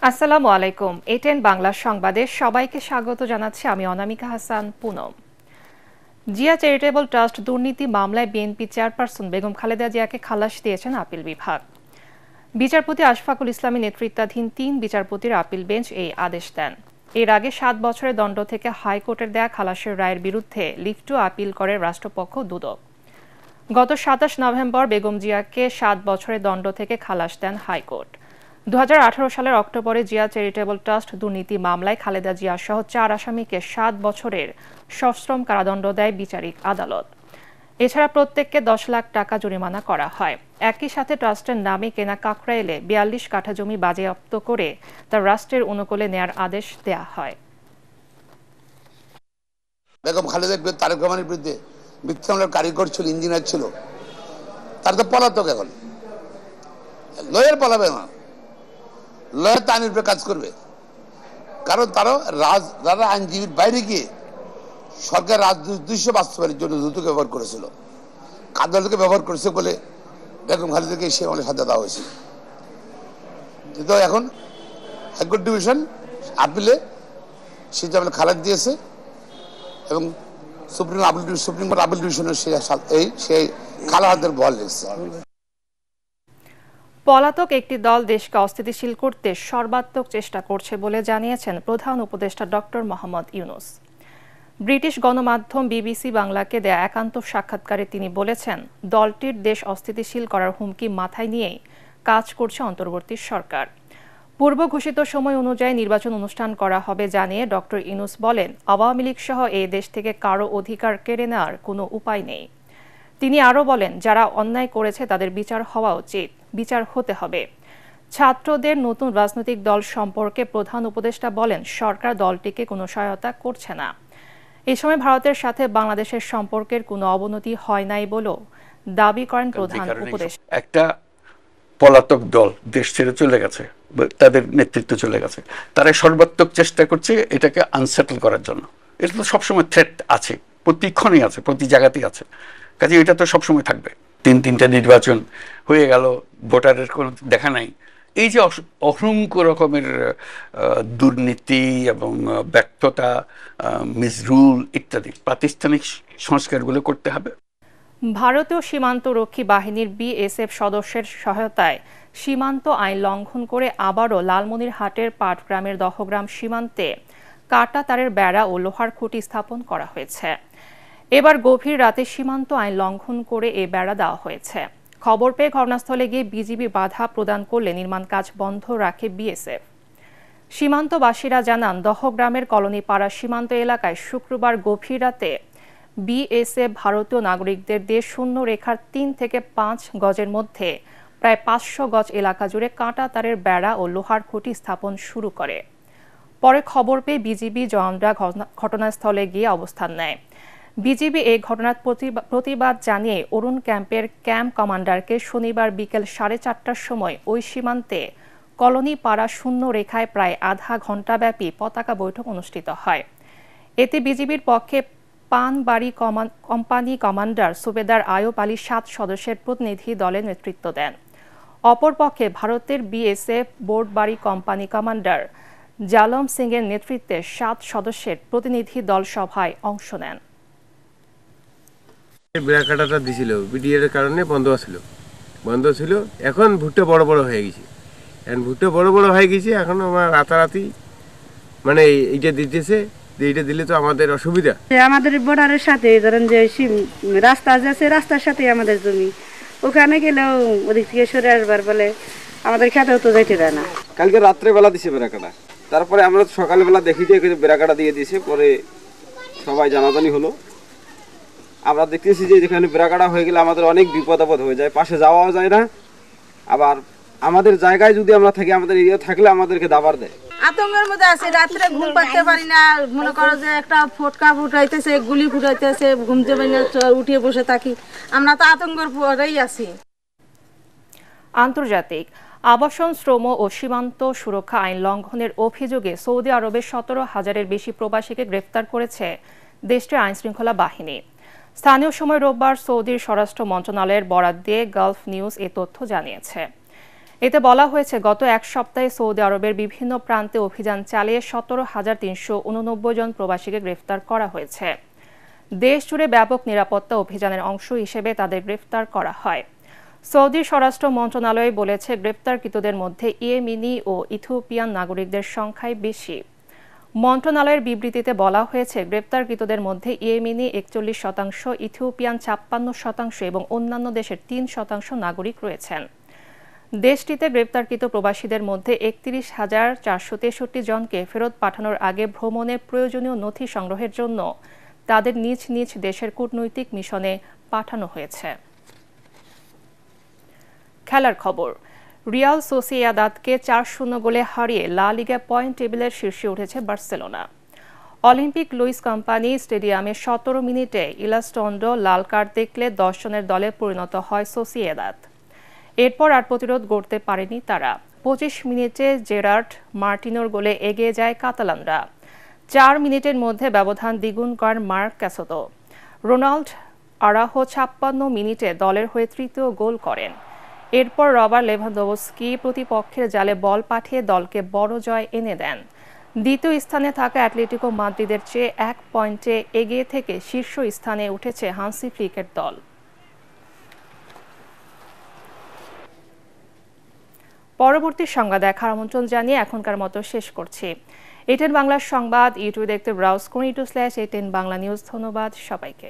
আসসালামু আলাইকুম। এটেন বাংলা সংবাদে সবাইকে স্বাগত জানাচ্ছি আমি অনামিকা হাসান পুনম। জিয়া চ্যারিটেবল ট্রাস্ট দুর্নীতি মামলায় বিএনপি চেয়ারপারসন বেগম খালেদা জিয়াকে খালাস দিয়েছেন আপিল বিভাগ। বিচারপতি আশফাকুল ইসলামের নেতৃত্বাধীন ৩ বিচারপতির আপিল বেঞ্চ এই আদেশ দেন। এর আগে ৭ বছরের দণ্ড থেকে হাইকোর্টের দেয়া খালাসের রায়ের বিরুদ্ধে লিভ টু আপিল করে রাষ্ট্রপক্ষ দুদক। গত ২৭ নভেম্বর বেগম জিয়াকে ৭ বছরের দণ্ড থেকে খালাস দেন হাইকোর্ট। ২০১৮ সালের অক্টোবরে জিয়া চ্যারিটেবল ট্রাস্ট দুর্নীতি মামলায় খালেদা জিয়া সহ ৪ আসামিকে ৭ বছরের সশ্রম কারাদণ্ড দেয় বিচারিক আদালত। এছাড়া প্রত্যেককে ১০ লাখ টাকা জরিমানা করা হয়। একই সাথে ট্রাস্টের নামে কেনা কাকরাইলে ৪২ কাঠা জমি বাজেয়াপ্ত করে তা রাষ্ট্রের অনুকূলে নেয়ার আদেশ দেয়া হয়। বেগম খালেদা তারেক রহমানের বিরুদ্ধে মিথ্যা মামলার কারিগর ছিল, ইঞ্জিনিয়ার ছিল, তার তো পলাতক। এখন লয়ার পালাবে না, লয়ার তো আইনের উপরে কাজ করবে, কারণ তারা আইনজীবীর বাইরে গিয়ে সরকার রাজদৃশ্য বাস্তবায়নের জন্য দ্রুতকে ব্যবহার করেছিল, আদালতকে ব্যবহার করেছে বলে বেগম খালেদাকে সে আমলে সাজা দেওয়া হয়েছিল। কিন্তু এখন হাইকোর্ট ডিভিশন আপিলে সে যে খালাস দিয়েছে এবং সুপ্রিম কোর্ট আপিল ডিভিশনের সেই খালাসের বহাল রেখেছে। পলাতক একটি দল দেশকে অস্থিতিশীল করতে সর্বাত্মক চেষ্টা করছে বলে জানিয়েছেন প্রধান উপদেষ্টা ডক্টর মোহাম্মদ ইউনূস। ব্রিটিশ গণমাধ্যম বিবিসি বাংলাকে দেয়া একান্ত সাক্ষাৎকারে তিনি বলেছেন, দলটির দেশ অস্থিতিশীল করার হুমকি মাথায় নিয়েই কাজ করছে অন্তর্বর্তী সরকার। পূর্ব ঘোষিত সময় অনুযায়ী নির্বাচন অনুষ্ঠান করা হবে জানিয়ে ডক্টর ইউনূস বলেন, আওয়ামী লীগ সহ এই দেশ থেকে কারো অধিকার কেড়ে নেওয়ার কোনো উপায় নেই। তিনি আরও বলেন, যারা অন্যায় করেছে তাদের বিচার হওয়া উচিত, বিচার হতে হবে। ছাত্রদের নতুন রাজনৈতিক দল সম্পর্কে প্রধান উপদেষ্টা বলেন, সরকার দলটিকে কোনো সহায়তা করছে না। এই সময় ভারতের সাথে বাংলাদেশের সম্পর্কের কোনো অবনতি হয় নাই বলেও দাবি করেন প্রধান উপদেষ্টা। একটা পলাতক দল দেশ ছেড়ে চলে গেছে, তাদের নেতৃত্ব চলে গেছে, তারা সর্বাত্মক চেষ্টা করছে এটাকে আনসেটল করার জন্য। এটা তো সবসময় থ্রেট আছে, প্রতিক্ষণই আছে, প্রতি জায়গাতেই আছে, কাজে এটা তো সবসময় থাকবে। তিনটা নির্বাচন হয়ে গেল, ভোটারের কোনো দেখা নাই। এই যে অসংখ্য রকমের দুর্নীতি এবং ব্যর্থতা, মিসরুল ইত্যাদি, প্রাতিষ্ঠানিক সংস্কারগুলো করতে হবে। ভারতীয় সীমান্তরক্ষী বাহিনীর বিএসএফ সদস্যের সহায়তায় সীমান্ত আইন লঙ্ঘন করে আবারও লালমনিরহাটের পাটগ্রামের দহগ্রাম সীমান্তে কাটা তারের বেড়া ও লোহার খুঁটি স্থাপন করা হয়েছে। এবার গভীর রাতে সীমান্ত আইন লঙ্ঘন করে এ বেড়া দেওয়া হয়েছে। খবর পেয়ে ঘটনাস্থলে গিয়ে বিজিবি বাধা প্রদান করলে নির্মাণ কাজ বন্ধ রাখে বিএসএফ। সীমান্তবাসীরা জানান, দহগ্রামের কলোনিপাড়া সীমান্ত এলাকায় শুক্রবার গভীর রাতে বিএসএফ ভারতীয় নাগরিকদের দিয়ে শূন্য রেখার ৩ থেকে ৫ গজের মধ্যে প্রায় ৫০০ গজ এলাকা জুড়ে কাঁটা তারের বেড়া ও লোহার খুঁটি স্থাপন শুরু করে। পরে খবর পেয়ে বিজিবি জওয়ানরা ঘটনাস্থলে গিয়ে অবস্থান নেয়। বিজিবি এই ঘটনার প্রতিবাদ জানিয়ে অরুণ ক্যাম্পের ক্যাম্প কমান্ডারকে শনিবার বিকেল 4:30টার সময় ওই সীমান্তে কলোনি পাড়া শূন্য রেখায় প্রায় আধা ঘণ্টাব্যাপী পতাকা বৈঠক অনুষ্ঠিত হয়। এতে বিজিবির পক্ষে পানবাড়ি কোম্পানি কমান্ডার সুবেদার আয়ুব আলী 7 সদস্যের প্রতিনিধি দলের নেতৃত্ব দেন। অপরপক্ষে ভারতের বিএসএফ বোর্ডবাড়ি কোম্পানি কমান্ডার জালম সিং এর নেতৃত্বে 7 সদস্যের প্রতিনিধি দল সভায় অংশ নেন। বেড়াকাটাটা দিছিল বিডিএর কারণে বন্ধ ছিল। এখন ভুট্টা বড় বড় হয়ে গেছে, এখন আমার রাতারাতি মানে এইটা দিতেছে, এইটা দিলে তো আমাদের অসুবিধা। আমাদের বর্ডারের সাথে ধরেন যে রাস্তা আছে, রাস্তার সাথে আমাদের জমি, ওখানে গেলেও ওদিক থেকে সরে আসবার বলে আমাদের খেতেও তো যাইতে দেয় না। কালকে রাত্রে বেলা দিছে বেড়াকাটা, তারপরে আমরা সকালবেলা দেখি যে বেড়াকাটা দিয়ে দিয়েছে, পরে সবাই জানাজানি হলো। আমরা দেখতেছি যে যেখানে বেড়াকাটা হয়ে গেলে আমাদের অনেক বিপদ আপদ হয়ে যায়, পাশে যাওয়াও যায় না। আবার আমাদের জায়গায় যদি আমরা থাকি, আমাদের এরিয়া থাকলে আমাদেরকে দাবার দেয়। আতঙ্কের মধ্যে আছে, রাত্রে ঘুম পাড়তে পারি না। মনে করো যে একটা ফটকা ফুটাইতেছে, গুলি ফুটাইতেছে, ঘুম যাবে না, উঠিয়ে বসে থাকি। আমরা তো আতঙ্কের পরেই আছি। আন্তর্জাতিক আবাসন, শ্রম ও সীমান্ত সুরক্ষা আইন লঙ্ঘনের অভিযোগে সৌদি আরবের 17,000-এর বেশি প্রবাসীকে গ্রেফতার করেছে দেশটির আইনশৃঙ্খলা বাহিনী। স্থানীয় সময় রোববার সৌদির স্বরাষ্ট্র মন্ত্রণালয়ের বরাত দিয়ে গালফ নিউজ এ তথ্য জানিয়েছে। এতে বলা হয়েছে, গত এক সপ্তাহে সৌদি আরবের বিভিন্ন প্রান্তে অভিযান চালিয়ে 17,389 জন প্রবাসীকে গ্রেফতার করা হয়েছে। দেশ জুড়ে ব্যাপক নিরাপত্তা অভিযানের অংশ হিসেবে তাদের গ্রেফতার করা হয়। সৌদি স্বরাষ্ট্র মন্ত্রণালয় বলেছে, গ্রেপ্তারকৃতদের মধ্যে ইয়েমেনি ও ইথিওপিয়ান নাগরিকদের সংখ্যাই বেশি। মন্ত্রণালয়ের বিবৃতিতে বলা হয়েছে, গ্রেপ্তারকৃতদের মধ্যে ইয়েমেনি 41%, ইথিওপিয়ান 56% এবং অন্যান্য দেশের 3% নাগরিক রয়েছেন। দেশটিতে গ্রেপ্তারকৃত প্রবাসীদের মধ্যে 31,463 জনকে ফেরত পাঠানোর আগে ভ্রমণে প্রয়োজনীয় নথি সংগ্রহের জন্য তাদের নিজ নিজ দেশের কূটনৈতিক মিশনে পাঠানো হয়েছে। খেলার খবর। রিয়াল সোসিয়েদাদকে 4-0 গোলে হারিয়ে লা লিগা পয়েন্ট টেবিলের শীর্ষে উঠেছে বার্সেলোনা। অলিম্পিক লুইস কোম্পানি স্টেডিয়ামে 17 মিনিটে ইলাস্টন্ডো লাল কার্ড দেখলে 10 জনের দলে পরিণত হয় সোসিয়েদাদ। এরপর আর প্রতিরোধ গড়তে পারেনি তারা। 25 মিনিটে জেরার্ড মার্টিনোর গোলে এগিয়ে যায় কাতালানরা। 4 মিনিটের মধ্যে ব্যবধান দ্বিগুণ করেন মার্ক ক্যাসোতো। রোনাল্ড আরাহো 56 মিনিটে দলের হয়ে তৃতীয় গোল করেন। এরপর রবার্ট লেভানডোভস্কি প্রতিপক্ষের জালে বল পাঠিয়ে দলকে বড় জয় এনে দেন। দ্বিতীয় স্থানে থাকা অ্যাটলেটিকো মাদ্রিদের চেয়ে 1 পয়েন্টে এগিয়ে থেকে শীর্ষ স্থানে উঠেছে হান্সি ফ্লিকের দল। পরবর্তী সংবাদ দেখার আমন্ত্রণ জানিয়ে এখনকার মতো শেষ করছি। এটেন বাংলার সংবাদ ইউটিউবে দেখতে ব্রাউজ করুন, /ATN বাংলা নিউজ। ধন্যবাদ সবাইকে।